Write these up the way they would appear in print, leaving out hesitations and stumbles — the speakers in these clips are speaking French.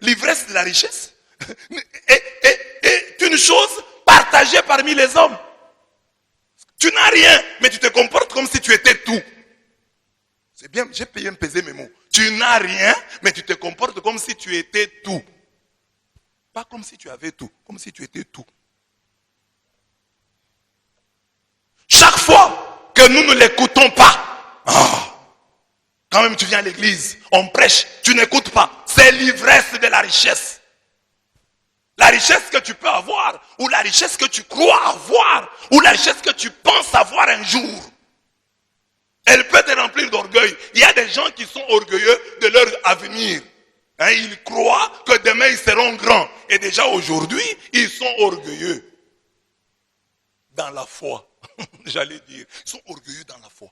L'ivresse de la richesse est une chose partagée parmi les hommes. Tu n'as rien, mais tu te comportes comme si tu étais tout. C'est bien, j'ai payé un peser mes mots. Tu n'as rien, mais tu te comportes comme si tu étais tout. Pas comme si tu avais tout, comme si tu étais tout. Chaque fois que nous ne l'écoutons pas, quand même tu viens à l'église, on prêche, tu n'écoutes pas. C'est l'ivresse de la richesse. La richesse que tu peux avoir, ou la richesse que tu crois avoir, ou la richesse que tu penses avoir un jour. Elle peut te remplir d'orgueil. Il y a des gens qui sont orgueilleux de leur avenir. Ils croient que demain ils seront grands. Et déjà aujourd'hui, ils sont orgueilleux. Dans la foi, j'allais dire. Ils sont orgueilleux dans la foi.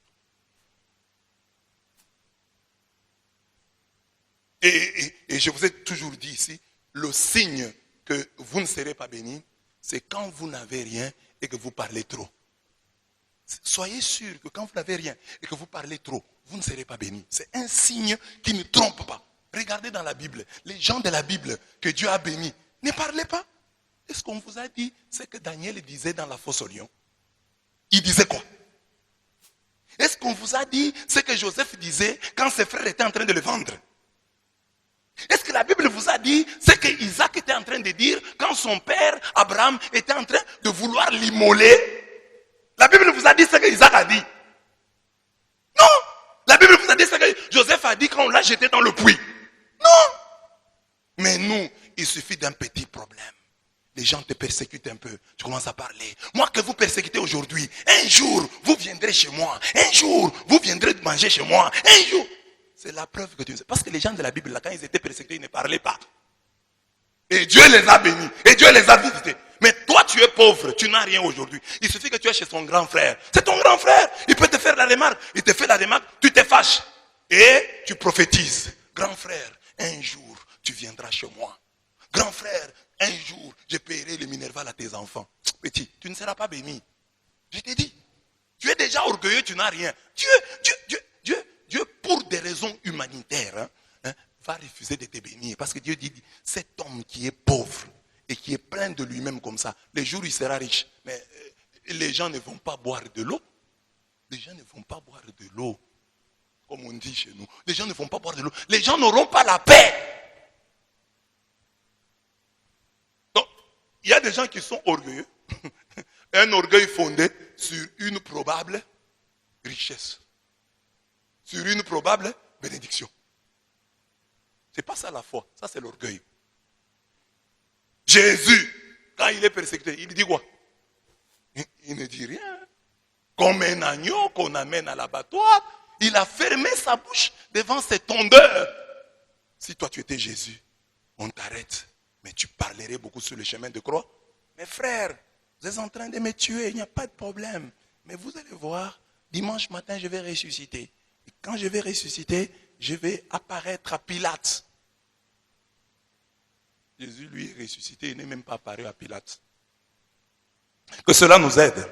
Et je vous ai toujours dit ici, le signe que vous ne serez pas bénis, c'est quand vous n'avez rien et que vous parlez trop. Soyez sûr que quand vous n'avez rien et que vous parlez trop, vous ne serez pas bénis. C'est un signe qui ne trompe pas. Regardez dans la Bible, les gens de la Bible que Dieu a bénis, ne parlez pas. Est-ce qu'on vous a dit ce que Daniel disait dans la fosse au lion? Il disait quoi? Est-ce qu'on vous a dit ce que Joseph disait quand ses frères étaient en train de le vendre? Est-ce que la Bible vous a dit ce que Isaac était en train de dire quand son père Abraham était en train de vouloir l'immoler? La Bible vous a dit ce que Isaac a dit. Non. La Bible vous a dit ce que Joseph a dit quand on l'a jeté dans le puits. Non. Mais nous, il suffit d'un petit problème. Les gens te persécutent un peu. Tu commences à parler. Moi que vous persécutez aujourd'hui, un jour, vous viendrez chez moi. Un jour, vous viendrez manger chez moi. Un jour. C'est la preuve que tu sais. Parce que les gens de la Bible, là, quand ils étaient persécutés, ils ne parlaient pas. Et Dieu les a bénis. Et Dieu les a visités. Mais toi, tu es pauvre. Tu n'as rien aujourd'hui. Il suffit que tu es chez son grand frère. C'est ton grand frère. Il peut te faire la remarque. Il te fait la remarque. Tu te fâches. Et tu prophétises. Grand frère, un jour, tu viendras chez moi. Grand frère, un jour, je paierai le minerval à tes enfants. Petit, tu ne seras pas béni. Je t'ai dit. Tu es déjà orgueilleux, tu n'as rien. Dieu, pour des raisons humanitaires, va refuser de te bénir. Parce que Dieu dit, cet homme qui est pauvre et qui est plein de lui-même comme ça, les jours où il sera riche, mais les gens ne vont pas boire de l'eau. Les gens ne vont pas boire de l'eau. Comme on dit chez nous. Les gens ne vont pas boire de l'eau. Les gens n'auront pas la paix. Donc, il y a des gens qui sont orgueilleux. Un orgueil fondé sur une probable richesse. Sur une probable bénédiction. C'est pas ça la foi, ça c'est l'orgueil. Jésus, quand il est persécuté, il dit quoi? Il ne dit rien. Comme un agneau qu'on amène à l'abattoir, il a fermé sa bouche devant ses tondeurs. Si toi tu étais Jésus, on t'arrête, mais tu parlerais beaucoup sur le chemin de croix. Mes frères, vous êtes en train de me tuer, il n'y a pas de problème. Mais vous allez voir, dimanche matin je vais ressusciter. Et quand je vais ressusciter, je vais apparaître à Pilate. Jésus, lui, est ressuscité, il n'est même pas apparu à Pilate. Que cela nous aide.